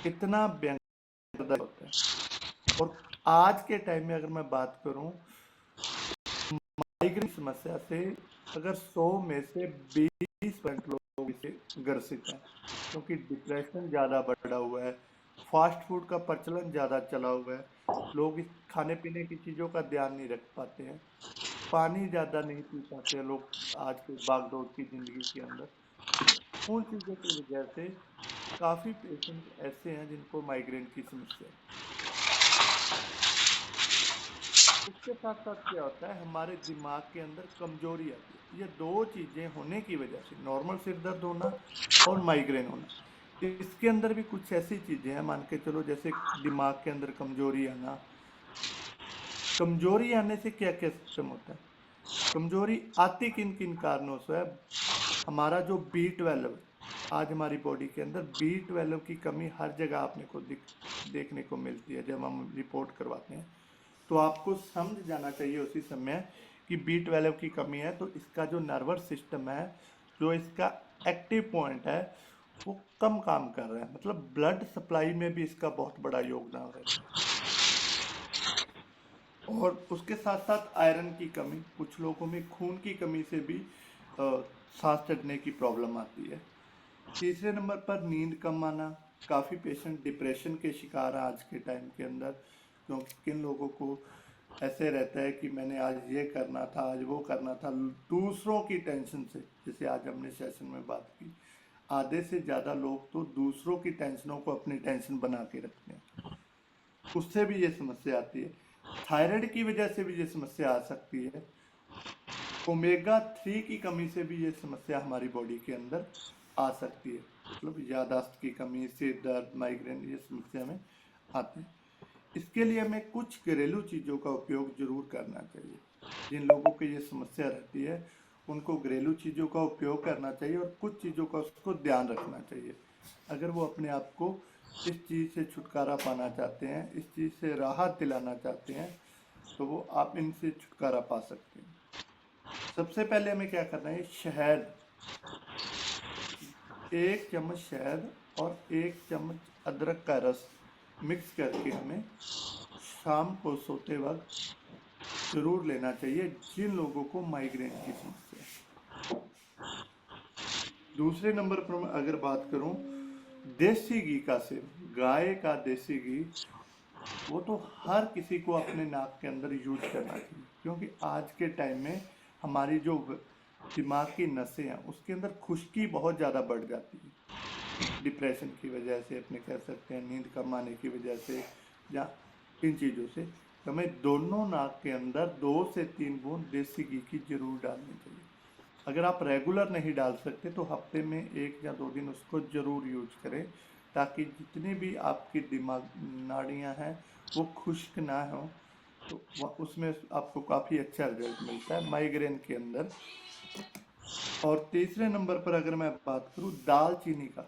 कितना भयंकर होता है। और आज के टाइम में अगर मैं बात करूं, माइग्रेन समस्या से अगर 100 में से 20% लोग इसे ग्रसित हैं, क्योंकि डिप्रेशन ज़्यादा बढ़ा हुआ है, फास्ट फूड का प्रचलन ज़्यादा चला हुआ है, लोग इस खाने पीने की चीज़ों का ध्यान नहीं रख पाते हैं, पानी ज़्यादा नहीं पी पाते हैं लोग आज के भागदौड़ की ज़िंदगी के अंदर। उन चीज़ों की वजह से काफ़ी पेशेंट ऐसे हैं जिनको माइग्रेन की समस्या है। उसके साथ साथ क्या होता है, हमारे दिमाग के अंदर कमजोरी आती है। ये दो चीजें होने की वजह से, नॉर्मल सिर दर्द होना और माइग्रेन होना, इसके अंदर भी कुछ ऐसी चीजें हैं, मान के चलो जैसे दिमाग के अंदर कमजोरी आना। कमजोरी आने से क्या क्या सिस्टम होता है, कमजोरी आती किन किन कारणों से है। हमारा जो B12, आज हमारी बॉडी के अंदर B12 की कमी हर जगह आपने को देखने को मिलती है। जब हम रिपोर्ट करवाते हैं तो आपको समझ जाना चाहिए उसी समय कि B12 की कमी है, तो इसका जो नर्वस सिस्टम है, जो इसका एक्टिव पॉइंट है, वो कम काम कर रहा है। मतलब ब्लड सप्लाई में भी इसका बहुत बड़ा योगदान रहता है। और उसके साथ साथ आयरन की कमी, कुछ लोगों में खून की कमी से भी सांस चढ़ने की प्रॉब्लम आती है। तीसरे नंबर पर नींद कम आना, काफ़ी पेशेंट डिप्रेशन के शिकार हैं आज के टाइम के अंदर, क्योंकि किन लोगों को ऐसे रहता है कि मैंने आज ये करना था, आज वो करना था, दूसरों की टेंशन से, जैसे आज हमने सेशन में बात की, आधे से ज़्यादा लोग तो दूसरों की टेंशनों को अपनी टेंशन बना के रखते हैं, उससे भी ये समस्या आती है। थायराइड की वजह से भी ये समस्या आ सकती है। ओमेगा 3 की कमी से भी ये समस्या हमारी बॉडी के अंदर आ सकती है। मतलब यादाश्त की कमी, सिर दर्द, माइग्रेन, ये समस्या में आते हैं। इसके लिए हमें कुछ घरेलू चीज़ों का उपयोग जरूर करना चाहिए। जिन लोगों को ये समस्या रहती है उनको घरेलू चीज़ों का उपयोग करना चाहिए और कुछ चीज़ों का उसको ध्यान रखना चाहिए। अगर वो अपने आप को इस चीज़ से छुटकारा पाना चाहते हैं, इस चीज़ से राहत दिलाना चाहते हैं, तो वो आप इनसे छुटकारा पा सकते हैं। सबसे पहले हमें क्या करना है, शहद, 1 चम्मच शहद और 1 चम्मच अदरक का रस मिक्स करके हमें शाम को सोते वक्त जरूर लेना चाहिए, जिन लोगों को माइग्रेन की समस्या है। दूसरे नंबर पर मैं अगर बात करूं, देसी घी का सेवन, गाय का देसी घी, वो तो हर किसी को अपने नाक के अंदर यूज करना चाहिए, क्योंकि आज के टाइम में हमारी जो दिमाग की नसें हैं उसके अंदर खुश्की बहुत ज़्यादा बढ़ जाती है, डिप्रेशन की वजह से, अपने कह सकते हैं नींद कम आने की वजह से, या इन चीज़ों से। तो हमें दोनों नाक के अंदर 2 से 3 बूंद देसी घी की जरूर डालनी चाहिए। अगर आप रेगुलर नहीं डाल सकते तो हफ्ते में 1 या 2 दिन उसको ज़रूर यूज करें, ताकि जितनी भी आपकी दिमाग नाड़ियाँ हैं वो खुश्क ना हो, तो उसमें आपको काफ़ी अच्छा रिजल्ट मिलता है माइग्रेन के अंदर। और तीसरे नंबर पर अगर मैं बात करूँ दालचीनी का,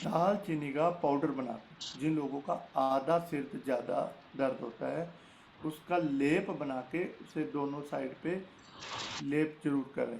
दालचीनी का पाउडर बनाकर, जिन लोगों का आधा सिर ज़्यादा दर्द होता है, उसका लेप बना के उसे दोनों साइड पे लेप जरूर करें,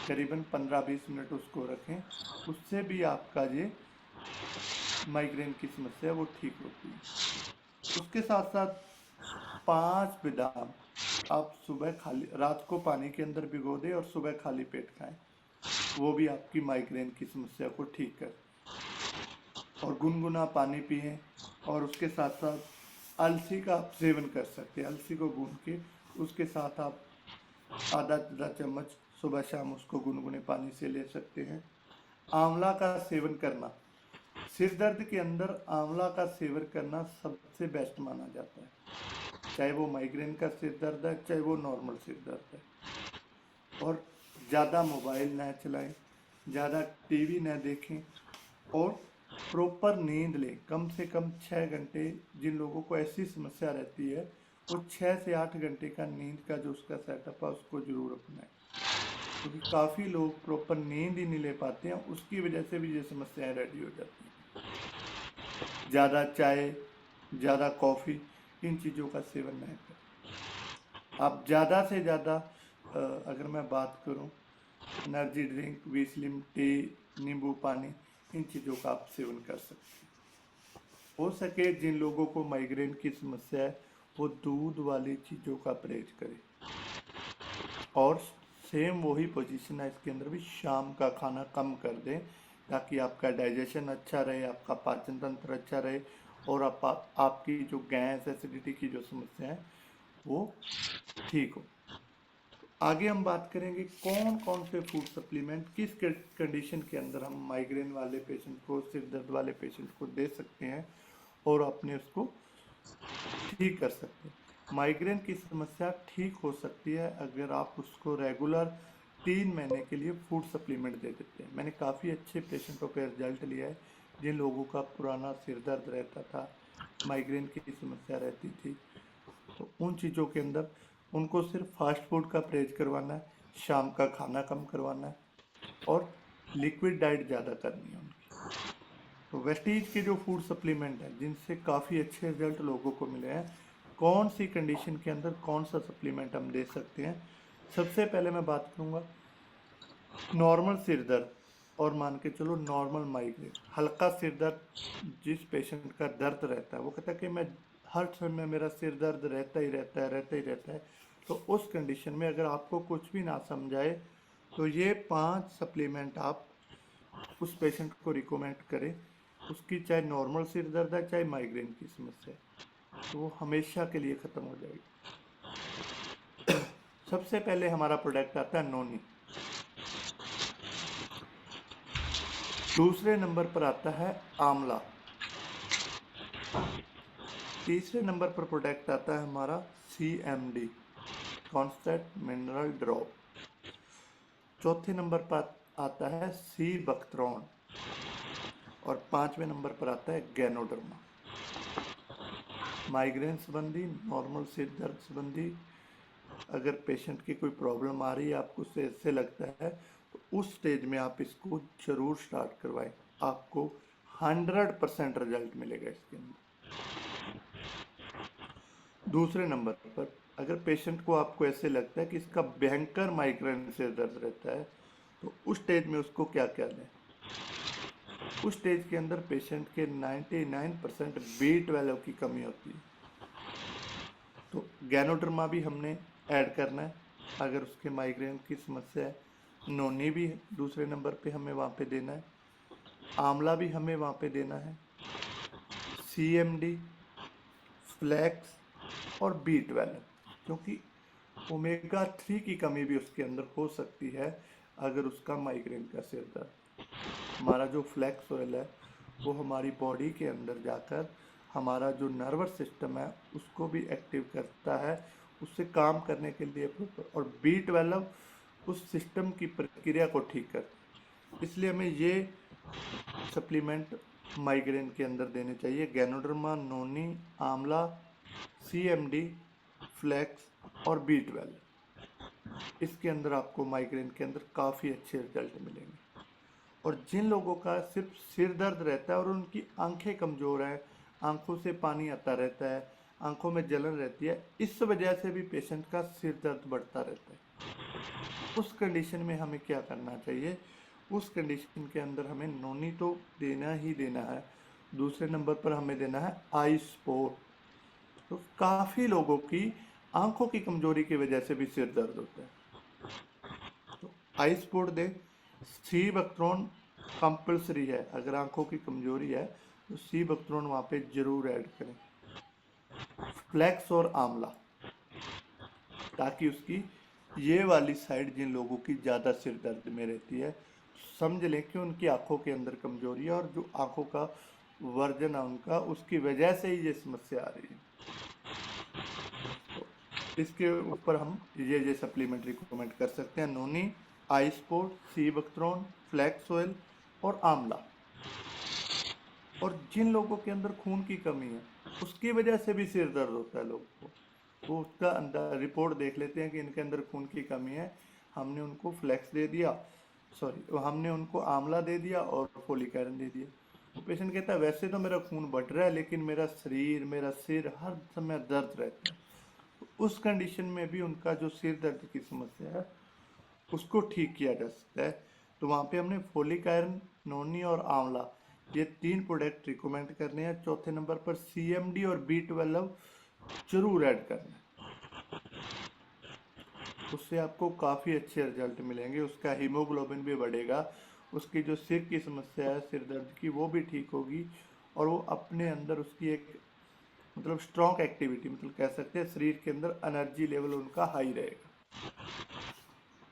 करीबन 15-20 मिनट उसको रखें, उससे भी आपका ये माइग्रेन की समस्या वो ठीक होती है। उसके साथ साथ 5 बादाम आप सुबह खाली, रात को पानी के अंदर भिगो दें और सुबह खाली पेट खाएं, वो भी आपकी माइग्रेन की समस्या को ठीक कर। और गुनगुना पानी पिएं, और उसके साथ साथ अलसी का आप सेवन कर सकते हैं। अलसी को भून के उसके साथ आप आधा आधा चम्मच सुबह शाम उसको गुनगुने पानी से ले सकते हैं। आंवला का सेवन करना, सिर दर्द के अंदर आंवला का सेवन करना सबसे बेस्ट माना जाता है, चाहे वो माइग्रेन का सिर दर्द है, चाहे वो नॉर्मल सिर दर्द है। और ज़्यादा मोबाइल ना चलाएं, ज़्यादा टीवी ना देखें, और प्रॉपर नींद लें, कम से कम 6 घंटे। जिन लोगों को ऐसी समस्या रहती है वो 6 से 8 घंटे का नींद का जो उसका सेटअप है उसको जरूर अपनाएं, क्योंकि काफ़ी लोग प्रॉपर नींद ही नहीं ले पाते हैं, उसकी वजह से भी ये समस्याएं रेडी हो जाती हैं। ज़्यादा चाय, ज़्यादा कॉफ़ी, इन चीज़ों का सेवन नहीं करें। आप ज़्यादा से ज़्यादा, अगर मैं बात करूं, energy drink, V slim tea, नींबू पानी, इन चीज़ों का आप सेवन कर सकते हैं। हो सके जिन लोगों को माइग्रेन की समस्या है वो दूध वाली चीज़ों का परहेज करें। और सेम वही पोजीशन है इसके अंदर भी, शाम का खाना कम कर दें ताकि आपका डाइजेशन अच्छा रहे, आपका पाचन तंत्र अच्छा रहे और आपकी जो गैस एसिडिटी की जो समस्या है वो ठीक हो। आगे हम बात करेंगे कौन कौन से फूड सप्लीमेंट किस कंडीशन के अंदर हम माइग्रेन वाले पेशेंट को, सिर दर्द वाले पेशेंट को दे सकते हैं और अपने उसको ठीक कर सकते हैं। माइग्रेन की समस्या ठीक हो सकती है अगर आप उसको रेगुलर 3 महीने के लिए फूड सप्लीमेंट दे देते हैं। मैंने काफ़ी अच्छे पेशेंटों पे रिजल्ट लिया है जिन लोगों का पुराना सिर दर्द रहता था, माइग्रेन की समस्या रहती थी, तो उन चीज़ों के अंदर उनको सिर्फ फास्ट फूड का परहेज करवाना है, शाम का खाना कम करवाना है और लिक्विड डाइट ज़्यादा करनी है उनकी। तो वेस्टीज के जो फूड सप्लीमेंट हैं जिनसे काफ़ी अच्छे रिजल्ट लोगों को मिले हैं, कौन सी कंडीशन के अंदर कौन सा सप्लीमेंट हम दे सकते हैं। सबसे पहले मैं बात करूँगा नॉर्मल सिर दर्द और मान के चलो नॉर्मल माइग्रेन, हल्का सिर दर्द जिस पेशेंट का दर्द रहता है वो कहता है कि मैं हर समय मेरा सिर दर्द रहता ही रहता है। तो उस कंडीशन में अगर आपको कुछ भी ना समझाए तो ये 5 सप्लीमेंट आप उस पेशेंट को रिकमेंड करें, उसकी चाहे नॉर्मल सिर दर्द है चाहे माइग्रेन की समस्या है, तो वो हमेशा के लिए ख़त्म हो जाएगी। सबसे पहले हमारा प्रोडक्ट आता है नोनी। दूसरे नंबर पर आता है आंवला। तीसरे नंबर पर प्रोडक्ट आता है हमारा CMD, कॉन्स्टेंट मिनरल ड्रॉप। चौथे नंबर पर आता है सी बख्तरॉन और 5वें नंबर पर आता है गैनोडर्मा। माइग्रेन संबंधी, नॉर्मल सिर दर्द संबंधी अगर पेशेंट की कोई प्रॉब्लम आ रही है, आपको ऐसे लगता है, तो उस स्टेज में आप इसको जरूर स्टार्ट करवाएं। आपको 100% रिजल्ट मिलेगा इसके अंदर। दूसरे नंबर पर अगर पेशेंट को आपको ऐसे लगता है कि इसका भयंकर माइग्रेन से दर्द रहता है, तो उस स्टेज में उसको क्या क्या दें। उस स्टेज के अंदर पेशेंट के 99% B12 की कमी होती है, तो गैनोडर्मा भी हमने ऐड करना है अगर उसके माइग्रेन की समस्या है। नोनी भी दूसरे नंबर पे हमें वहाँ पे देना है, आंवला भी हमें वहाँ पे देना है, CMD, फ्लैक्स और B12, क्योंकि ओमेगा 3 की कमी भी उसके अंदर हो सकती है अगर उसका माइग्रेन का सिर दर्द। हमारा जो फ्लैक्स ऑयल है वो हमारी बॉडी के अंदर जाकर हमारा जो नर्वस सिस्टम है उसको भी एक्टिव करता है, उससे काम करने के लिए और B12 उस सिस्टम की प्रक्रिया को ठीक करता है। इसलिए हमें ये सप्लीमेंट माइग्रेन के अंदर देने चाहिए, गैनोडर्मा, नोनी, आंवला, CMD, फ्लैक्स और B12। इसके अंदर आपको माइग्रेन के अंदर काफ़ी अच्छे रिजल्ट मिलेंगे। और जिन लोगों का सिर्फ सिर दर्द रहता है और उनकी आंखें कमज़ोर हैं, आंखों से पानी आता रहता है, आंखों में जलन रहती है, इस वजह से भी पेशेंट का सिर दर्द बढ़ता रहता है, उस कंडीशन में हमें क्या करना चाहिए। उस कंडीशन के अंदर हमें नोनी तो देना ही देना है, दूसरे नंबर पर हमें देना है आई स्पोर्ट। तो काफ़ी लोगों की आंखों की कमजोरी की वजह से भी सिर दर्द होता है, तो आई स्पोर्ट दे। सी बख्तरॉन कंपल्सरी है, अगर आंखों की कमजोरी है तो सी बख्तरॉन वहाँ पे जरूर ऐड करें। फ्लैक्स और आंवला, ताकि उसकी ये वाली साइड जिन लोगों की ज़्यादा सिर दर्द में रहती है समझ लें कि उनकी आंखों के अंदर कमजोरी है और जो आंखों का वर्जन है उनका, उसकी वजह से ही ये समस्या आ रही है। तो इसके ऊपर हम ये सप्लीमेंट रिकमेंड कर सकते हैं, नोनी, आई स्पोर्ट, सी बख्तरॉन, फ्लैक्स ऑयल और आंवला। और जिन लोगों के अंदर खून की कमी है उसकी वजह से भी सिर दर्द होता है लोगों को, वो उसका अंदर रिपोर्ट देख लेते हैं कि इनके अंदर खून की कमी है, हमने उनको फ्लैक्स दे दिया, हमने उनको आंवला दे दिया और फोलिक आयरन दे दिया। वो पेशेंट कहता है वैसे तो मेरा खून बढ़ रहा है लेकिन मेरा शरीर, मेरा सिर हर समय दर्द रहता है। तो उस कंडीशन में भी उनका जो सिर दर्द की समस्या है उसको ठीक किया जा सकता है। तो वहाँ पे हमने फोलिक आयरन, नोनी और आंवला, ये 3 प्रोडक्ट रिकमेंड करने हैं। चौथे नंबर पर CMD और B12 जरूर ऐड करना है, उससे आपको काफ़ी अच्छे रिजल्ट मिलेंगे। उसका हीमोग्लोबिन भी बढ़ेगा, उसकी जो सिर की समस्या है, सिर दर्द की, वो भी ठीक होगी। और वो अपने अंदर उसकी एक मतलब स्ट्रॉन्ग एक्टिविटी, मतलब कह सकते हैं शरीर के अंदर एनर्जी लेवल उनका हाई रहेगा।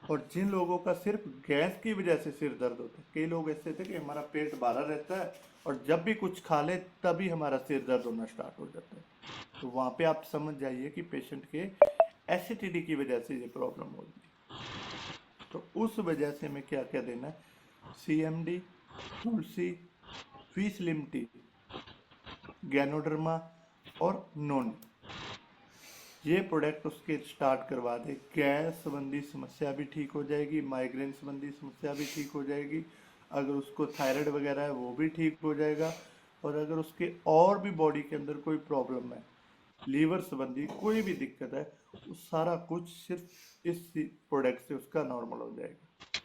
और जिन लोगों का सिर्फ गैस की वजह से सिर दर्द होता है, कई लोग ऐसे थे कि हमारा पेट भरा रहता है और जब भी कुछ खा ले तभी हमारा सिर दर्द होना स्टार्ट हो जाता है, तो वहाँ पे आप समझ जाइए कि पेशेंट के एसिडिटी की वजह से ये प्रॉब्लम हो रही है। तो उस वजह से हमें क्या क्या देना है, CMD, तुलसी, फी स्लिम टी, गैनोडर्मा और नोन, ये प्रोडक्ट उसके स्टार्ट करवा दे। गैस संबंधी समस्या भी ठीक हो जाएगी, माइग्रेन संबंधी समस्या भी ठीक हो जाएगी, अगर उसको थायराइड वगैरह है वो भी ठीक हो जाएगा। और अगर उसके और भी बॉडी के अंदर कोई प्रॉब्लम है, लीवर संबंधी कोई भी दिक्कत है, वो सारा कुछ सिर्फ इस प्रोडक्ट से उसका नॉर्मल हो जाएगा।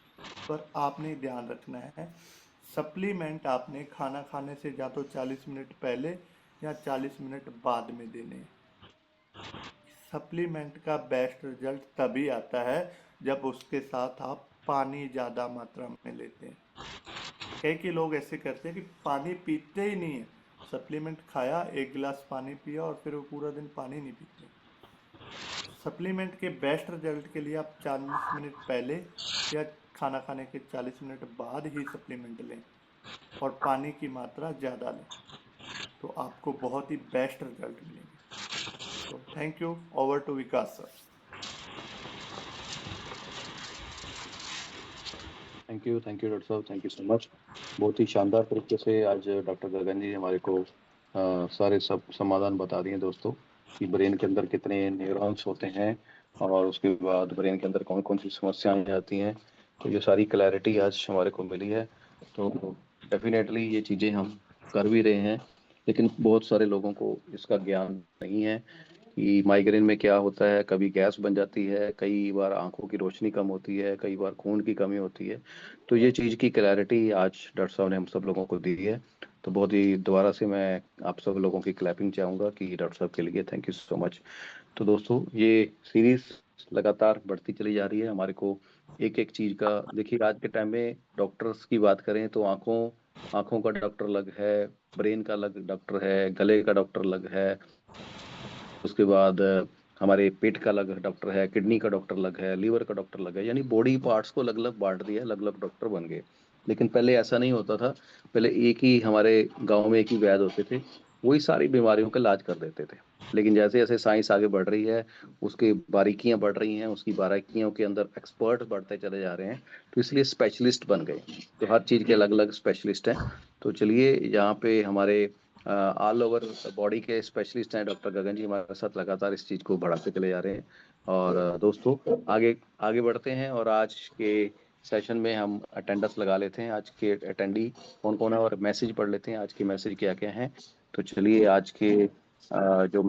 पर आपने ध्यान रखना है, सप्लीमेंट आपने खाना खाने से या तो 40 मिनट पहले या 40 मिनट बाद में देने हैं। सप्लीमेंट का बेस्ट रिजल्ट तभी आता है जब उसके साथ आप पानी ज़्यादा मात्रा में लेते हैं। कई लोग ऐसे करते हैं कि पानी पीते ही नहीं है, सप्लीमेंट खाया, 1 गिलास पानी पिया और फिर वो पूरा दिन पानी नहीं पीते। सप्लीमेंट के बेस्ट रिजल्ट के लिए आप 40 मिनट पहले या खाना खाने के 40 मिनट बाद ही सप्लीमेंट लें और पानी की मात्रा ज़्यादा लें, तो आपको बहुत ही बेस्ट रिजल्ट मिलेंगे। तो thank you, over to Vikas sir. Thank you doctor साहब, थैंक यू सो मच। बहुत ही शानदार तरीके से आज डॉक्टर गगन जी हमारे को सारे सब समाधान बता दिए दोस्तों, कि ब्रेन के अंदर कितने न्यूरॉन्स होते हैं और उसके बाद ब्रेन के अंदर कौन कौन सी समस्याएं आती हैं। तो ये सारी क्लैरिटी आज हमारे को मिली है। तो डेफिनेटली ये चीज़ें हम कर भी रहे हैं, लेकिन बहुत सारे लोगों को इसका ज्ञान नहीं है कि माइग्रेन में क्या होता है। कभी गैस बन जाती है, कई बार आंखों की रोशनी कम होती है, कई बार खून की कमी होती है। तो ये चीज़ की क्लैरिटी आज डॉक्टर साहब ने हम सब लोगों को दी है। तो बहुत ही दोबारा से मैं आप सब लोगों की क्लैपिंग चाहूँगा कि डॉक्टर साहब के लिए थैंक यू सो मच। तो दोस्तों ये सीरीज लगातार बढ़ती चली जा रही है। हमारे को एक एक चीज़ का देखिए, आज के टाइम में डॉक्टर्स की बात करें तो आंखों का डॉक्टर अलग है, ब्रेन का अलग डॉक्टर है, गले का डॉक्टर अलग है, उसके बाद हमारे पेट का अलग डॉक्टर है, किडनी का डॉक्टर अलग है, लीवर का डॉक्टर अलग है, यानी बॉडी पार्ट्स को अलग अलग बांट दिया, अलग अलग डॉक्टर बन गए। लेकिन पहले ऐसा नहीं होता था। पहले एक ही हमारे गांव में एक ही वैद्य होते थे, वही सारी बीमारियों का इलाज कर देते थे। लेकिन जैसे जैसे साइंस आगे बढ़ रही है, उसकी बारीकियां बढ़ रही हैं, उसकी बारीकियों के अंदर एक्सपर्ट बढ़ते चले जा रहे हैं, तो इसलिए स्पेशलिस्ट बन गए। तो हर चीज़ के अलग अलग स्पेशलिस्ट हैं। तो चलिए, यहाँ पे हमारे ऑल ओवर बॉडी के स्पेशलिस्ट हैं डॉक्टर गगन जी, हमारे साथ लगातार इस चीज़ को बढ़ाते चले जा रहे हैं। और दोस्तों आगे आगे बढ़ते हैं, और आज के सेशन में हम अटेंडेंस लगा लेते हैं, आज के अटेंडी कौन कौन है, और मैसेज पढ़ लेते हैं आज के मैसेज क्या क्या हैं। तो चलिए, आज के जो